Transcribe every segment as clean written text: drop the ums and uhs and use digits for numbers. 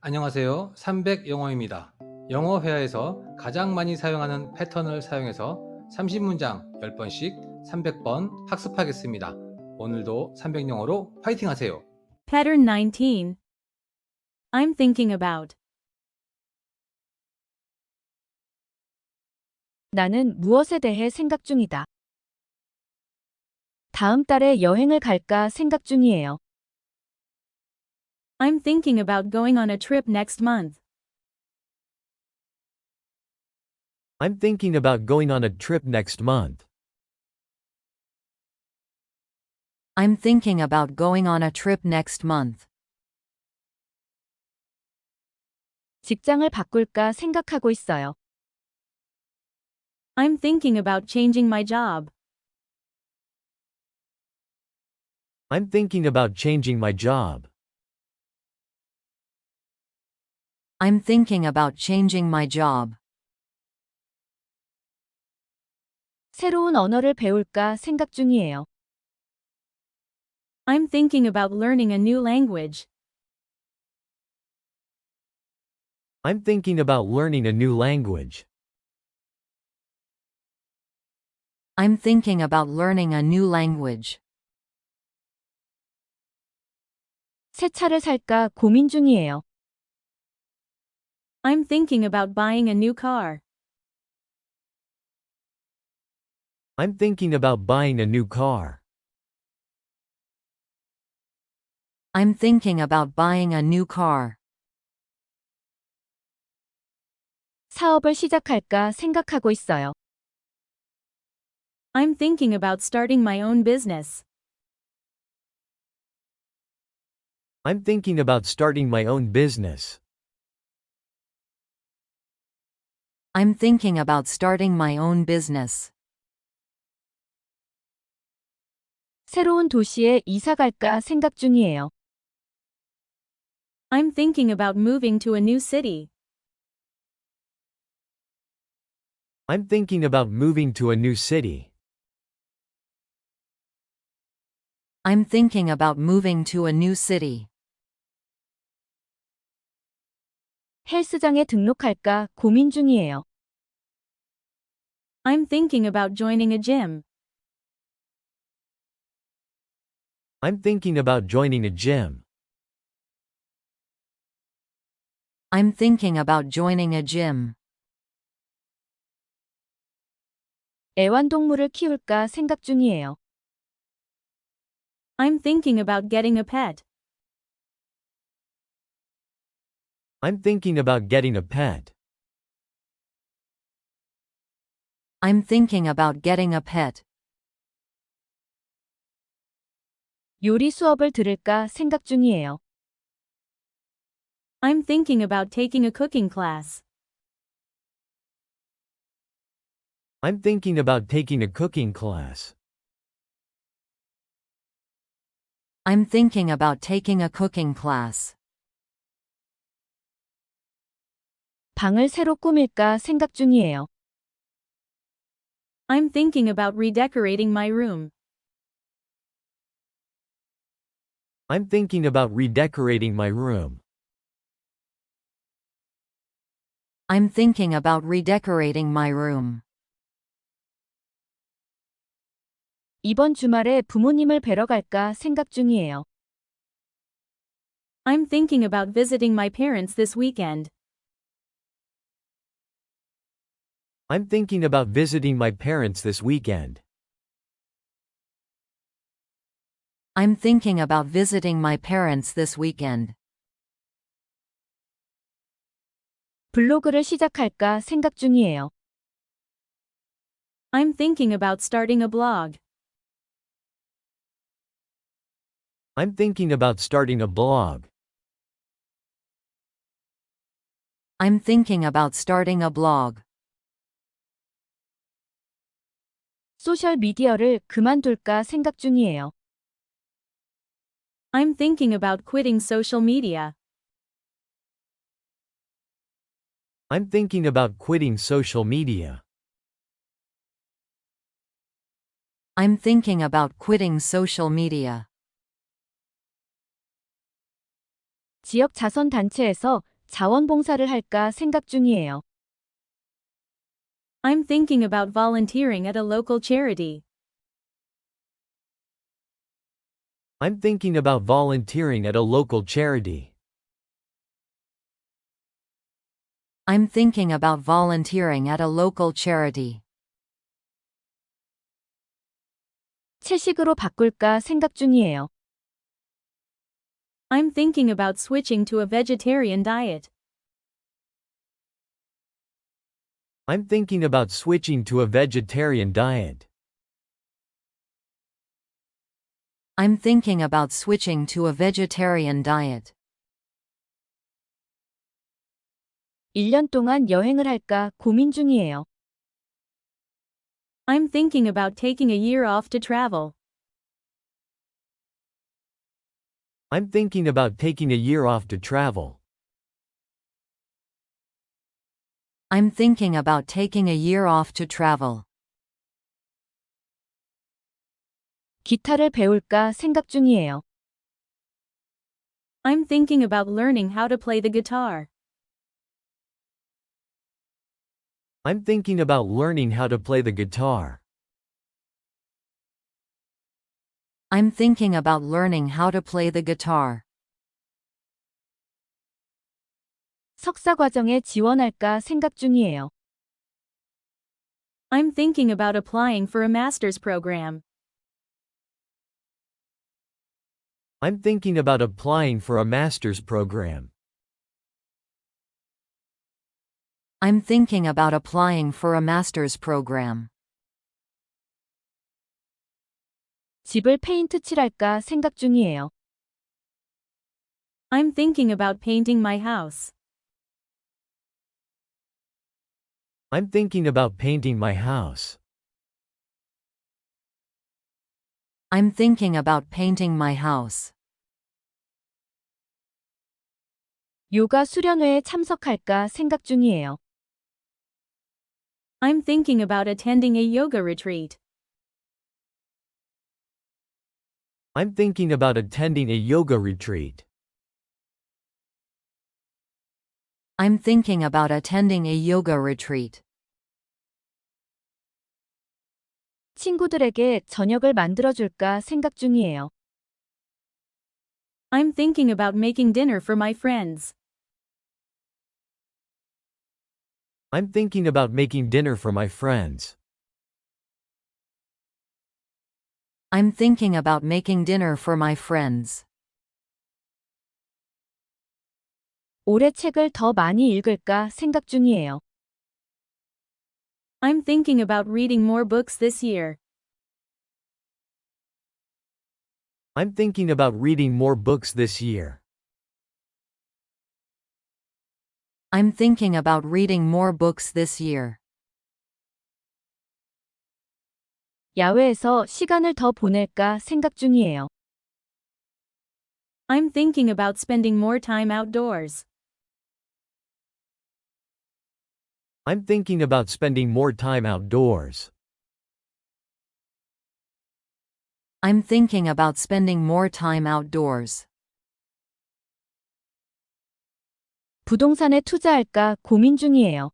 안녕하세요. 300 영어입니다. 영어 회화에서 가장 많이 사용하는 패턴을 사용해서 30문장 10번씩 300번 학습하겠습니다. 오늘도 300 영어로 파이팅 하세요. Pattern 19. I'm thinking about. 나는 무엇에 대해 생각 중이다. 다음 달에 여행을 갈까 생각 중이에요. I'm thinking about going on a trip next month. I'm thinking about going on a trip next month. I'm thinking about going on a trip next month. 직장을 바꿀까 생각하고 있어요. I'm thinking about changing my job. I'm thinking about changing my job. I'm thinking about changing my job. 새로운 언어를 배울까 생각 중이에요. I'm thinking about learning a new language. I'm thinking about learning a new language. I'm thinking about learning a new language. 새 차를 살까 고민 중이에요. I'm thinking about buying a new car. I'm thinking about buying a new car. I'm thinking about buying a new car. 사업을 시작할까 생각하고 있어요. I'm thinking about starting my own business. I'm thinking about starting my own business. I'm thinking about starting my own business. 새로운 도시에 이사 갈까 생각 중이에요. I'm thinking about moving to a new city. I'm thinking about moving to a new city. I'm thinking about moving to a new city. 헬스장에 등록할까 고민 중이에요. I'm thinking about joining a gym. I'm thinking about joining a gym. I'm thinking about joining a gym. 애완동물을 키울까 생각 중이에요. I'm thinking about getting a pet. I'm thinking about getting a pet. I'm thinking about getting a pet. 요리 수업을 들을까 생각 중이에요. I'm thinking about taking a cooking class. I'm thinking about taking a cooking class. I'm thinking about taking a cooking class. 방을 새로 꾸밀까 생각 중이에요. I'm thinking about redecorating my room. I'm thinking about redecorating my room. I'm thinking about redecorating my room. 이번 주말에 부모님을 뵈러 갈까 생각 중이에요. I'm thinking about visiting my parents this weekend. I'm thinking about visiting my parents this weekend. I'm thinking about visiting my parents this weekend. 블로그를 시작할까 생각 중이에요. I'm thinking about starting a blog. I'm thinking about starting a blog. I'm thinking about starting a blog. 소셜 미디어를 그만둘까 생각 중이에요. I'm thinking about quitting social media. I'm thinking about quitting social media. I'm thinking about quitting social media. 지역 자선 단체에서 자원봉사를 할까 생각 중이에요. I'm thinking about volunteering at a local charity. I'm thinking about volunteering at a local charity. I'm thinking about volunteering at a local charity. 채식으로 바꿀까 생각 중이에요. I'm thinking about switching to a vegetarian diet. I'm thinking about switching to a vegetarian diet. I'm thinking about switching to a vegetarian diet. 1년 동안 여행을 할까 고민 중이에요. I'm thinking about taking a year off to travel. I'm thinking about taking a year off to travel. I'm thinking about taking a year off to travel. 기타를 배울까 생각 중이에요. I'm thinking about learning how to play the guitar. I'm thinking about learning how to play the guitar. I'm thinking about learning how to play the guitar. 석사 과정에 지원할까 생각 중이에요. I'm thinking about applying for a master's program. I'm thinking about applying for a master's program. I'm thinking about applying for a master's program. 집을 페인트 칠할까 생각 중이에요. I'm thinking about painting my house. I'm thinking about painting my house. I'm thinking about painting my house. 요가 수련회에 참석할까 생각 중이에요. I'm thinking about attending a yoga retreat. I'm thinking about attending a yoga retreat. I'm thinking about attending a yoga retreat. 친구들에게 저녁을 만들어줄까 생각 중이에요. I'm thinking about making dinner for my friends. I'm thinking about making dinner for my friends. I'm thinking about making dinner for my friends. 올해 책을 더 많이 읽을까 생각 중이에요. I'm thinking about reading more books this year. I'm thinking about reading more books this year. I'm thinking about reading more books this year. 야외에서 시간을 더 보낼까 생각 중이에요. I'm thinking about spending more time outdoors. I'm thinking about spending more time outdoors. I'm thinking about spending more time outdoors. 부동산에 투자할까 고민 중이에요.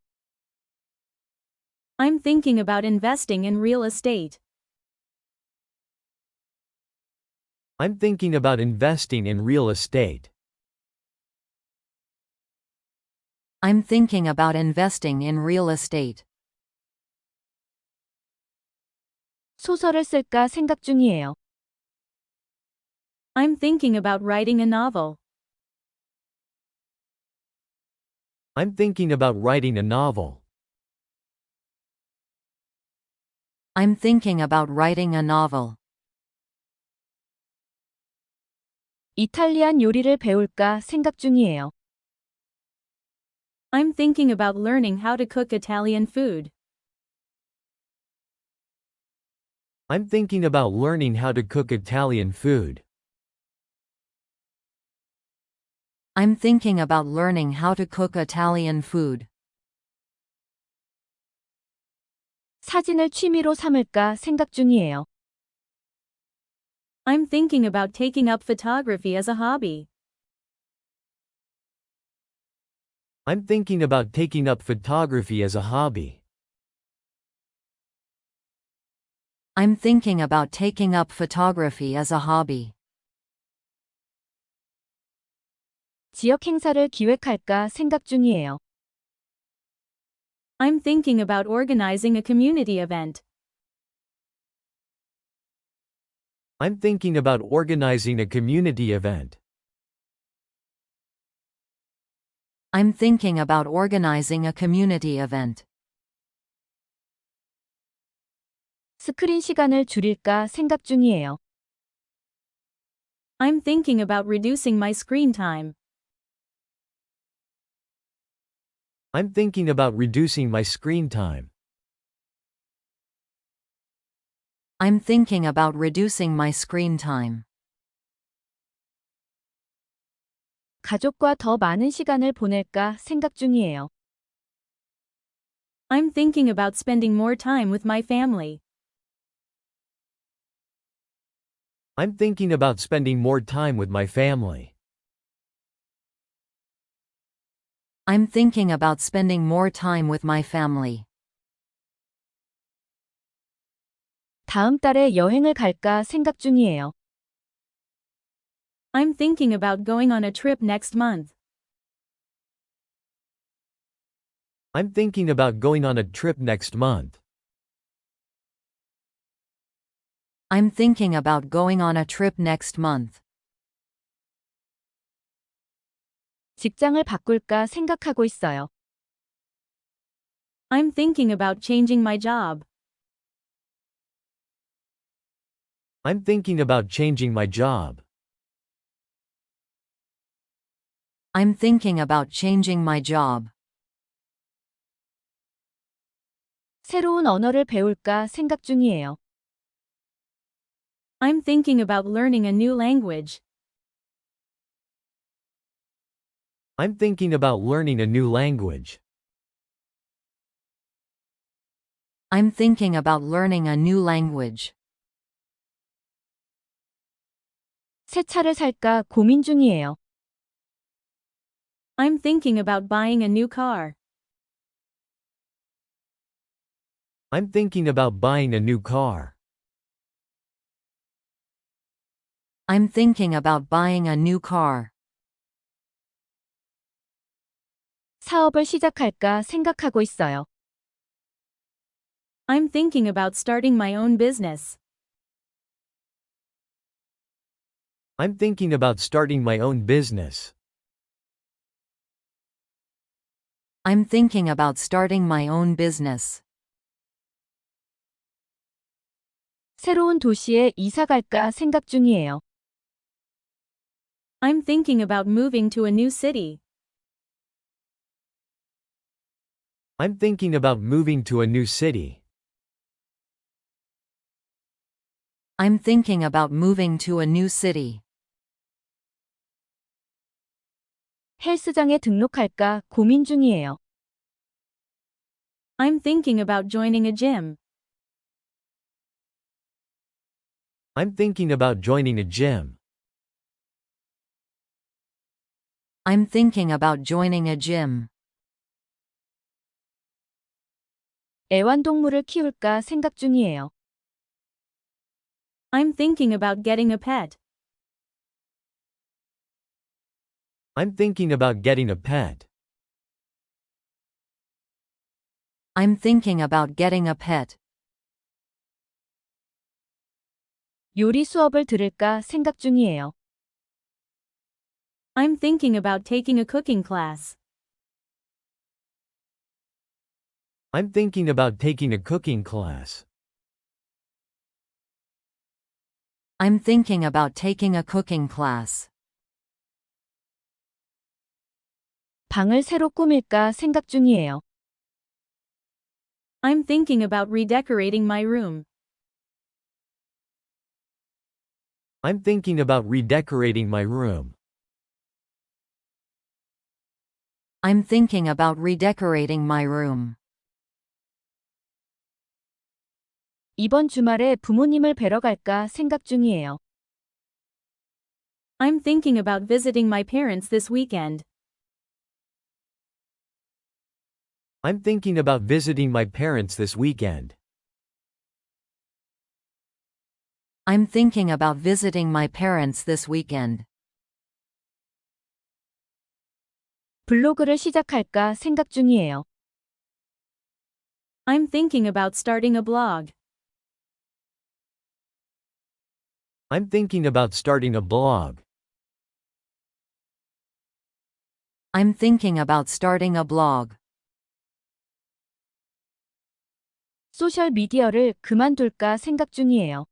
I'm thinking about investing in real estate. I'm thinking about investing in real estate. I'm thinking about investing in real estate. 소설을 쓸까 생각 중이에요. I'm thinking about writing a novel. I'm thinking about writing a novel. I'm thinking about writing a novel. 이탈리안 요리를 배울까 생각 중이에요. I'm thinking about learning how to cook Italian food. I'm thinking about learning how to cook Italian food. I'm thinking about learning how to cook Italian food. 사진을 취미로 삼을까 생각 중이에요. I'm thinking about taking up photography as a hobby. I'm thinking about taking up photography as a hobby. I'm thinking about taking up photography as a hobby. 지역 행사를 기획할까 생각 중이에요. I'm thinking about organizing a community event. I'm thinking about organizing a community event. I'm thinking about organizing a community event. 스크린 시간을 줄일까 생각 중이에요. I'm thinking about reducing my screen time. I'm thinking about reducing my screen time. I'm thinking about reducing my screen time. 가족과 더 많은 시간을 보낼까 생각 중이에요. I'm thinking about spending more time with my family. I'm thinking about spending more time with my family. I'm thinking about spending more time with my family. 다음 달에 여행을 갈까 생각 중이에요. I'm thinking about going on a trip next month. I'm thinking about going on a trip next month. I'm thinking about going on a trip next month. 직장을 바꿀까 생각하고 있어요. I'm thinking about changing my job. I'm thinking about changing my job. I'm thinking about changing my job. 새로운 언어를 배울까 생각 중이에요. I'm thinking about learning a new language. I'm thinking about learning a new language. I'm thinking about learning a new language. 새 차를 살까 고민 중이에요. I'm thinking about buying a new car. I'm thinking about buying a new car. I'm thinking about buying a new car. 사업을 시작할까 생각하고 있어요. I'm thinking about starting my own business. I'm thinking about starting my own business. I'm thinking about starting my own business. 새로운 도시에 이사 갈까 생각 중이에요. I'm thinking about moving to a new city. I'm thinking about moving to a new city. I'm thinking about moving to a new city. 헬스장에 등록할까 고민 중이에요. I'm thinking about joining a gym. I'm thinking about joining a gym. I'm thinking about joining a gym. 애완동물을 키울까 생각 중이에요. I'm thinking about getting a pet. I'm thinking about getting a pet. I'm thinking about getting a pet. 요리 수업을 들을까 생각 중이에요. I'm thinking about taking a cooking class. I'm thinking about taking a cooking class. I'm thinking about taking a cooking class. 방을 새로 꾸밀까 생각 중이에요. I'm thinking about redecorating my room. I'm thinking about redecorating my room. I'm thinking about redecorating my room. 이번 주말에 부모님을 뵈러 갈까 생각 중이에요. I'm thinking about visiting my parents this weekend. I'm thinking about visiting my parents this weekend. I'm thinking about visiting my parents this weekend. 블로그를 시작할까 생각 중이에요. I'm thinking about starting a blog. I'm thinking about starting a blog. I'm thinking about starting a blog. 소셜 미디어를 그만둘까 생각 중이에요.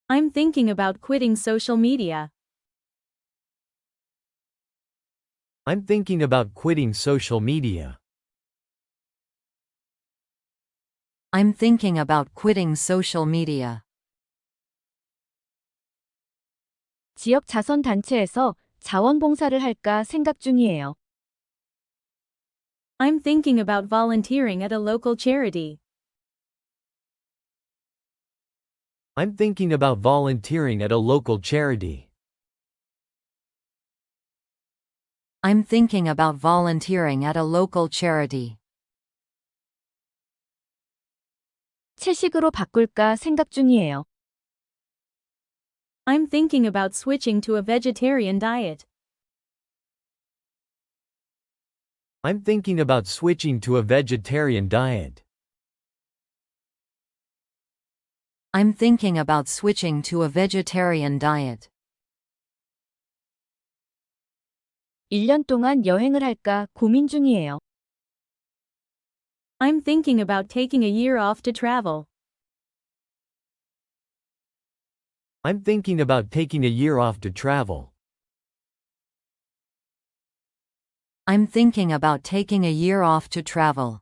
I'm thinking about quitting social media. I'm thinking about quitting social media. I'm thinking about quitting social media. 지역 자선 단체에서 자원봉사를 할까 생각 중이에요. I'm thinking about volunteering at a local charity. I'm thinking about volunteering at a local charity. I'm thinking about volunteering at a local charity. 채식으로 바꿀까 생각 중이에요. I'm thinking about switching to a vegetarian diet. I'm thinking about switching to a vegetarian diet. I'm thinking about switching to a vegetarian diet. 1년 동안 여행을 할까 고민 중이에요. I'm thinking about taking a year off to travel. I'm thinking about taking a year off to travel. I'm thinking about taking a year off to travel.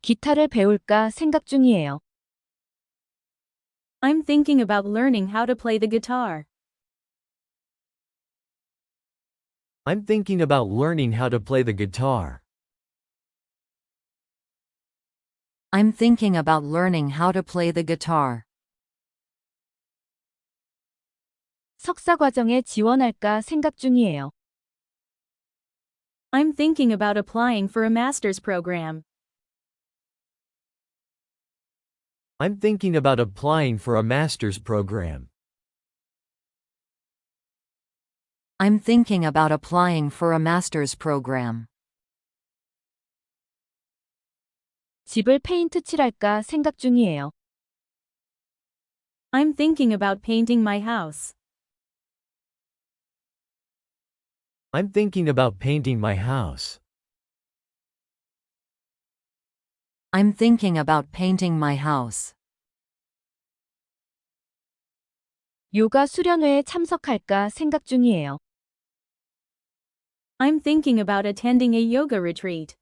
기타를 배울까 생각 중이에요. I'm thinking about learning how to play the guitar. I'm thinking about learning how to play the guitar. I'm thinking about learning how to play the guitar. 석사 과정에 지원할까 생각 중이에요. I'm thinking about applying for a master's program. I'm thinking about applying for a master's program. I'm thinking about applying for a master's program. 집을 페인트 칠할까 생각 중이에요. I'm thinking about painting my house. I'm thinking about painting my house. I'm thinking about painting my house. 요가 수련회에 참석할까 생각 중이에요. I'm thinking about attending a yoga retreat.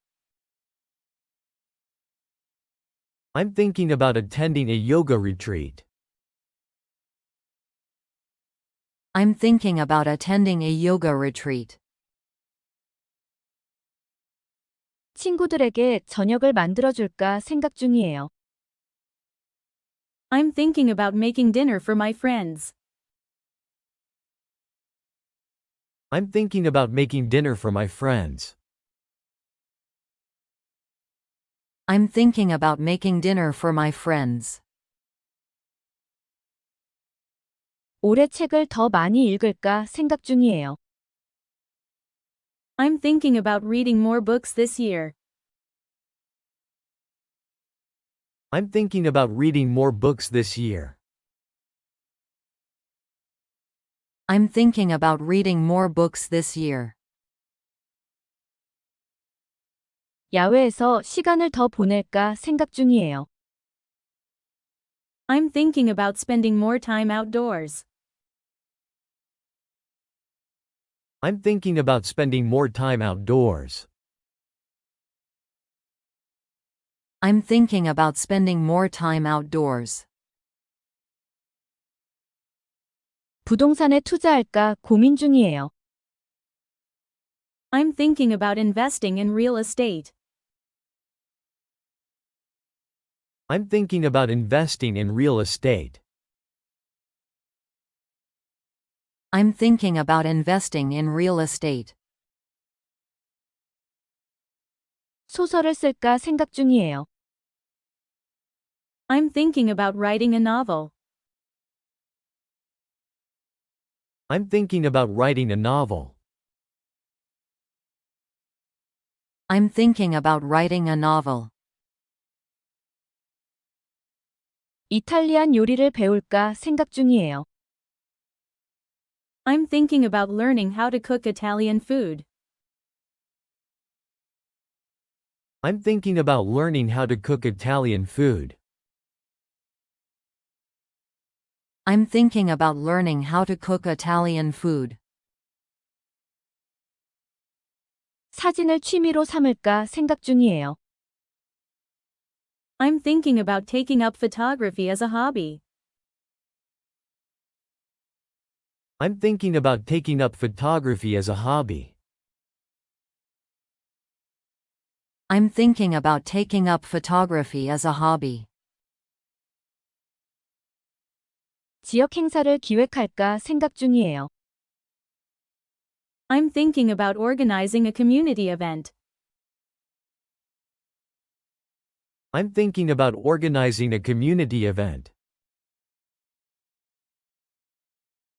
I'm thinking about attending a yoga retreat. I'm thinking about attending a yoga retreat. 친구들에게 저녁을 만들어줄까 생각 중이에요. I'm thinking about making dinner for my friends. I'm thinking about making dinner for my friends. I'm thinking about making dinner for my friends. 올해 책을 더 많이 읽을까 생각 중이에요. I'm thinking about reading more books this year. I'm thinking about reading more books this year. I'm thinking about reading more books this year. 야외에서 시간을 더 보낼까 생각 중이에요. I'm thinking about spending more time outdoors. I'm thinking about spending more time outdoors. I'm thinking about spending more time outdoors. 부동산에 투자할까 고민 중이에요. I'm thinking about investing in real estate. I'm thinking about investing in real estate. I'm thinking about investing in real estate. 소설을 쓸까 생각 중이에요. I'm thinking about writing a novel. I'm thinking about writing a novel. I'm thinking about writing a novel. 이탈리안 요리를 배울까 생각 중이에요. I'm thinking about learning how to cook Italian food. I'm thinking about learning how to cook Italian food. I'm thinking about learning how to cook Italian food. 사진을 취미로 삼을까 생각 중이에요. I'm thinking about taking up photography as a hobby. I'm thinking about taking up photography as a hobby. I'm thinking about taking up photography as a hobby. 지역 행사를 기획할까 생각 중이에요. I'm thinking about organizing a community event. I'm thinking about organizing a community event.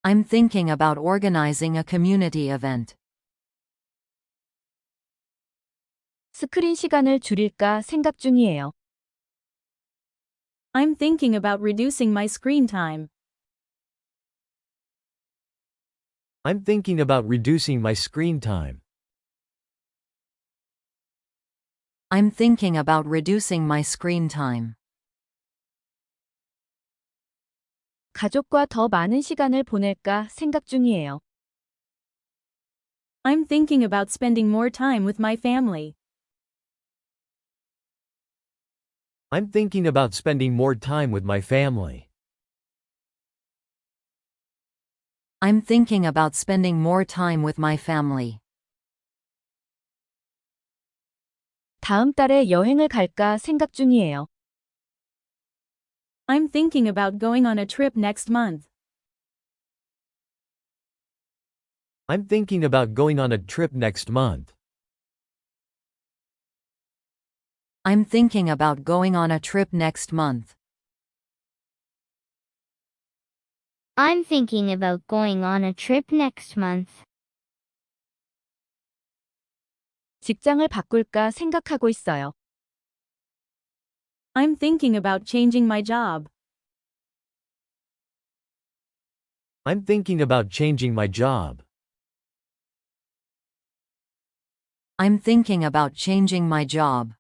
I'm thinking about organizing a community event. 스크린 시간을 줄일까 생각 중이에요. I'm thinking about reducing my screen time. I'm thinking about reducing my screen time. I'm thinking about reducing my screen time. 가족과 더 많은 시간을 보낼까 생각 중이에요. I'm thinking about spending more time with my family. I'm thinking about spending more time with my family. I'm thinking about spending more time with my family. 다음 달에 여행을 갈까 생각 중이에요. I'm thinking about going on a trip next month. I'm thinking about going on a trip next month. I'm thinking about going on a trip next month. I'm thinking about going on a trip next month. 직장을 바꿀까 생각하고 있어요. I'm thinking about changing my job. I'm thinking about changing my job. I'm thinking about changing my job.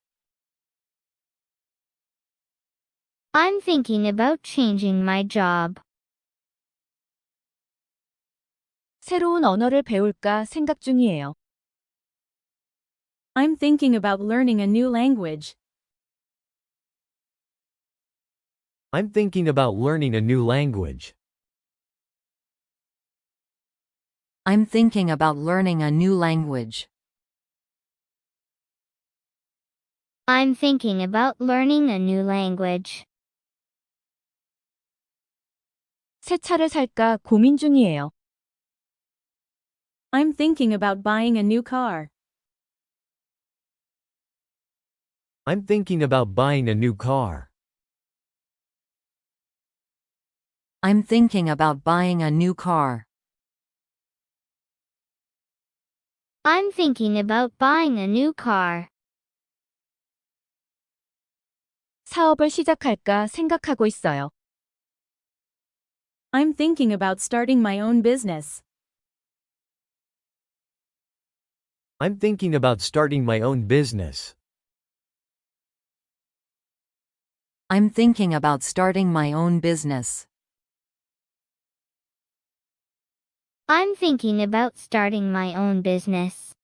I'm thinking about changing my job. 새로운 언어를 배울까 생각 중이에요. I'm thinking about learning a new language. I'm thinking about learning a new language. I'm thinking about learning a new language. I'm thinking about learning a new language. 새 차를 살까 고민 중이에요. I'm thinking about buying a new car. I'm thinking about buying a new car. I'm thinking about buying a new car. I'm thinking about buying a new car. 사업을 시작할까 생각하고 있어요. I'm thinking about starting my own business. I'm thinking about starting my own business. I'm thinking about starting my own business. I'm thinking about starting my own business.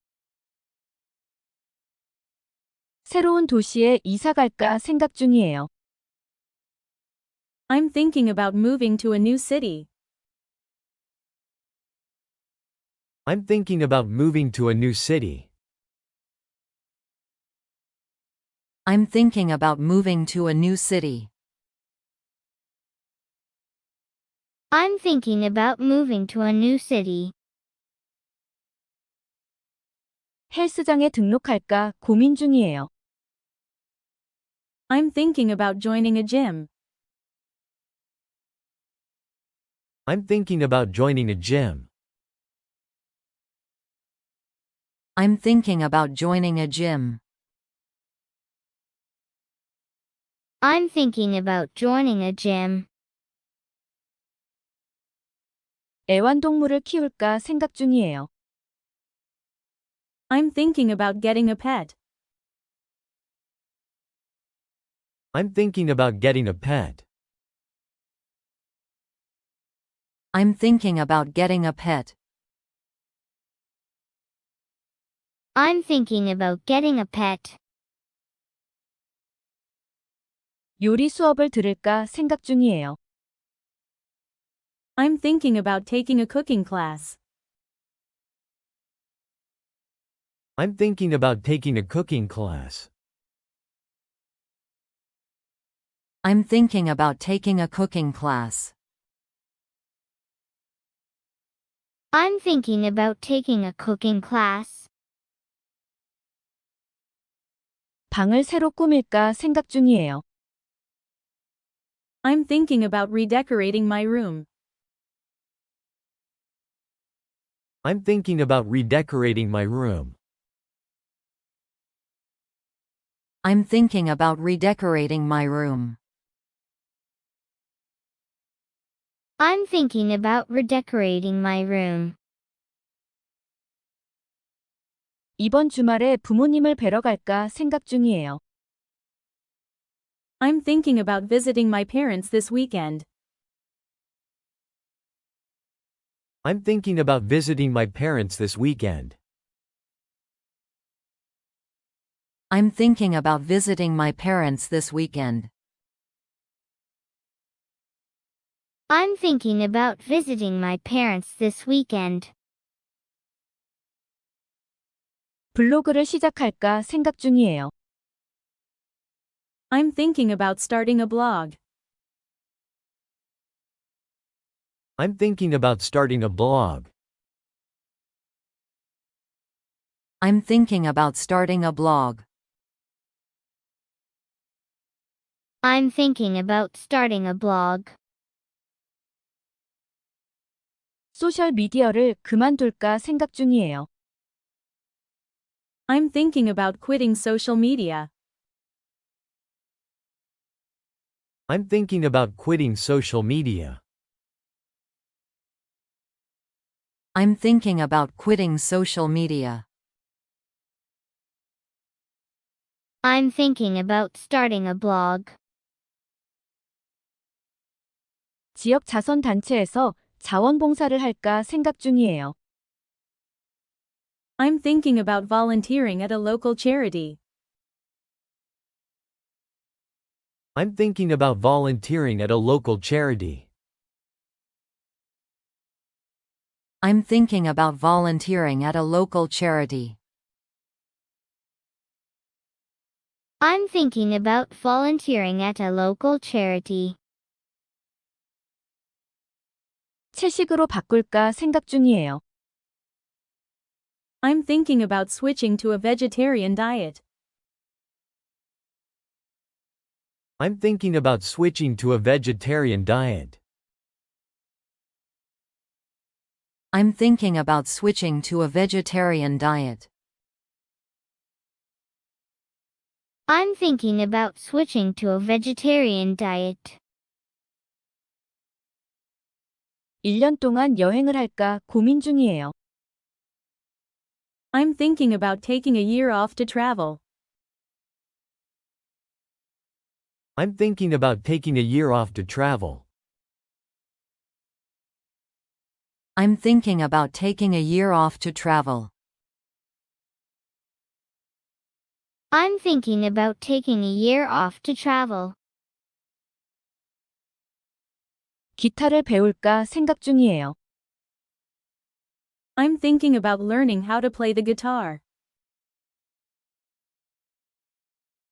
새로운 도시에 이사 갈까 생각 중이에요. I'm thinking about moving to a new city. I'm thinking about moving to a new city. I'm thinking about moving to a new city. I'm thinking about moving to a new city. 헬스장에 등록할까 고민 중이에요. I'm thinking about joining a gym. I'm thinking about joining a gym. I'm thinking about joining a gym. I'm thinking about joining a gym. 애완동물을 키울까 생각 중이에요. I'm thinking about getting a pet. I'm thinking about getting a pet. I'm thinking about getting a pet. I'm thinking about getting a pet. 요리 수업을 들을까 생각 중이에요. I'm thinking about taking a cooking class. I'm thinking about taking a cooking class. I'm thinking about taking a cooking class. I'm thinking about taking a cooking class. 방을 새로 꾸밀까 생각 중이에요. I'm thinking about redecorating my room. I'm thinking about redecorating my room. I'm thinking about redecorating my room. I'm thinking about redecorating my room. 이번 주말에 부모님을 뵈러 갈까 생각 중이에요. I'm thinking about visiting my parents this weekend. I'm thinking about visiting my parents this weekend. I'm thinking about visiting my parents this weekend. I'm thinking about visiting my parents this weekend. 블로그를 시작할까 생각 중이에요. I'm thinking about starting a blog. I'm thinking about starting a blog. I'm thinking about starting a blog. I'm thinking about starting a blog. 소셜 미디어를 그만둘까 생각 중이에요. I'm thinking about quitting social media. I'm thinking about quitting social media. I'm thinking about quitting social media. I'm thinking about starting a blog. 지역 자선 단체에서 자원봉사를 할까 생각 중이에요. I'm thinking about volunteering at a local charity. I'm thinking about volunteering at a local charity. I'm thinking about volunteering at a local charity. I'm thinking about volunteering at a local charity. 채식으로 바꿀까 생각 중이에요. I'm thinking about switching to a vegetarian diet. I'm thinking about switching to a vegetarian diet. I'm thinking about switching to a vegetarian diet. I'm thinking about switching to a vegetarian diet. 1년 동안 여행을 할까 고민 중이에요. I'm thinking about taking a year off to travel. I'm thinking about taking a year off to travel. I'm thinking about taking a year off to travel. I'm thinking about taking a year off to travel. 기타를 배울까 생각 중이에요. I'm thinking about learning how to play the guitar.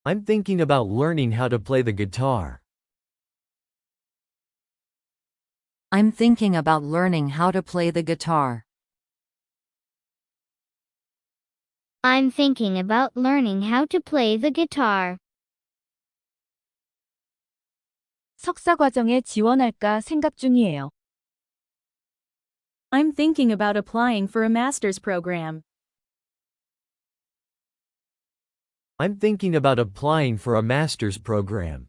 I'm thinking about learning how to play the guitar. I'm thinking about learning how to play the guitar. I'm thinking about learning how to play the guitar. 석사 과정에 지원할까 생각 중이에요. I'm thinking about applying for a master's program. I'm thinking about applying for a master's program.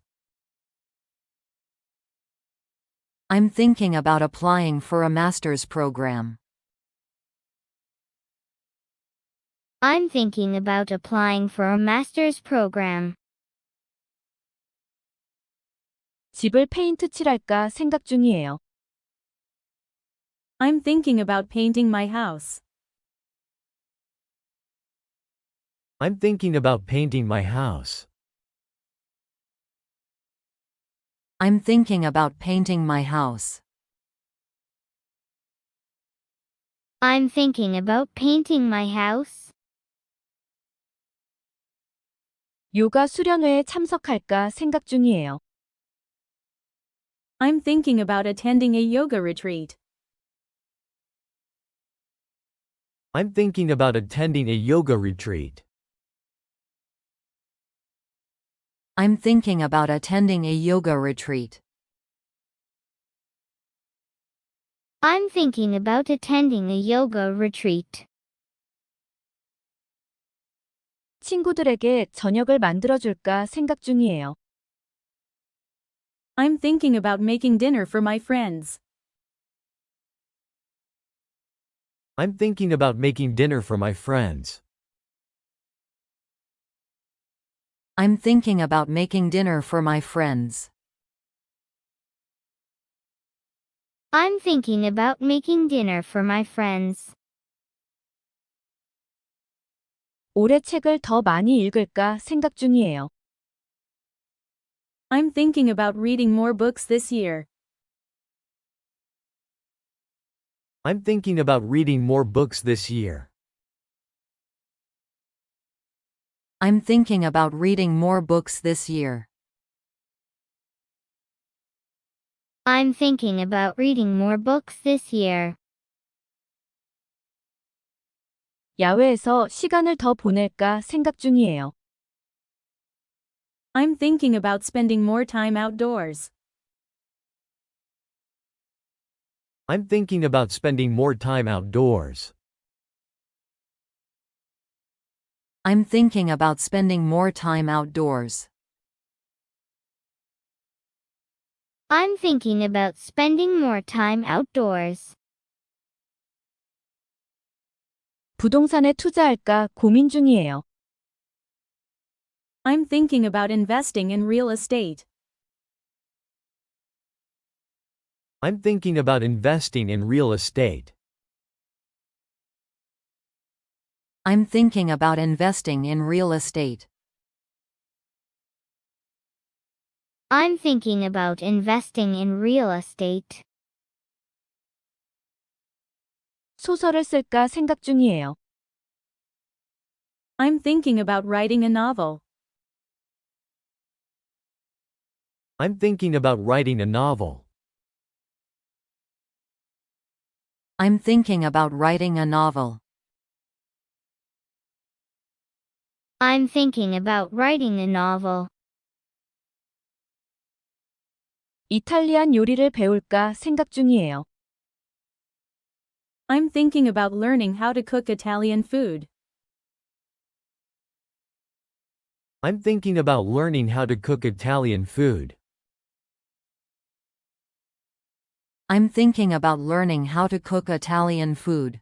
I'm thinking about applying for a master's program. I'm thinking about applying for a master's program. 집을 페인트 칠할까 생각 중이에요. I'm thinking about painting my house. I'm thinking about painting my house. I'm thinking about painting my house. I'm thinking about painting my house. 요가 수련회에 참석할까 생각 중이에요. I'm thinking about attending a yoga retreat. I'm thinking about attending a yoga retreat. I'm thinking about attending a yoga retreat. I'm thinking about attending a yoga retreat. 친구들에게 저녁을 만들어줄까 생각 중이에요. I'm thinking about making dinner for my friends. I'm thinking about making dinner for my friends. I'm thinking about making dinner for my friends. I'm thinking about making dinner for my friends. 올해 책을 더 많이 읽을까 생각 중이에요. I'm thinking about reading more books this year. I'm thinking about reading more books this year. I'm thinking about reading more books this year. I'm thinking about reading more books this year. 야외에서 시간을 더 보낼까 생각 중이에요. I'm thinking about spending more time outdoors. I'm thinking about spending more time outdoors. I'm thinking about spending more time outdoors. I'm thinking about spending more time outdoors. 부동산에 투자할까 고민 중이에요. I'm thinking about investing in real estate. I'm thinking about investing in real estate. I'm thinking about investing in real estate. I'm thinking about investing in real estate. 소설을 쓸까 생각 중이에요. I'm thinking about writing a novel. I'm thinking about writing a novel. I'm thinking about writing a novel. I'm thinking about writing a novel. 이탈리안 요리를 배울까 생각 중이에요. I'm thinking about learning how to cook Italian food. I'm thinking about learning how to cook Italian food. I'm thinking about learning how to cook Italian food.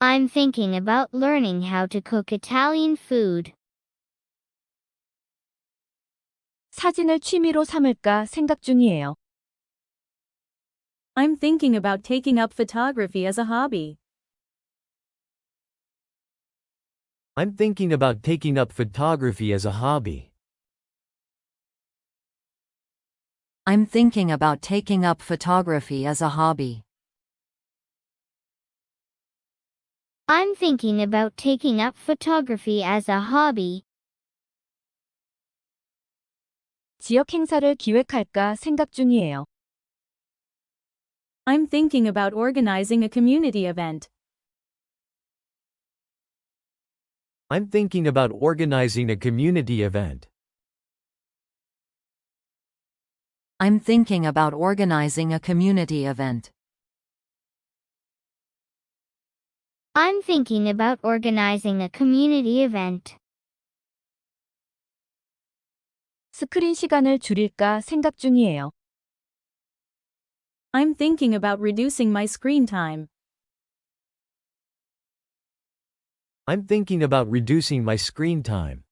I'm thinking about learning how to cook Italian food. 사진을 취미로 삼을까 생각 중이에요. I'm thinking about taking up photography as a hobby. I'm thinking about taking up photography as a hobby. I'm thinking about taking up photography as a hobby. I'm thinking about taking up photography as a hobby. 지역 행사를 기획할까 생각 중이에요. I'm thinking about organizing a community event. I'm thinking about organizing a community event. I'm thinking about organizing a community event. I'm thinking about organizing a community event. 스크린 시간을 줄일까 생각 중이에요. I'm thinking about reducing my screen time. I'm thinking about reducing my screen time.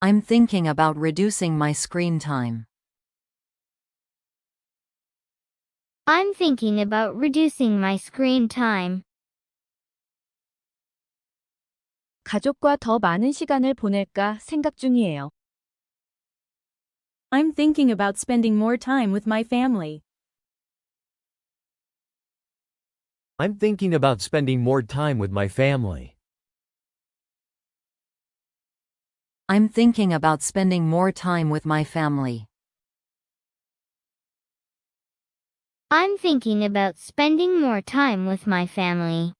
I'm thinking about reducing my screen time. I'm thinking about reducing my screen time. 가족과 더 많은 시간을 보낼까 생각 중이에요. I'm thinking about spending more time with my family. I'm thinking about spending more time with my family. I'm thinking about spending more time with my family. I'm thinking about spending more time with my family.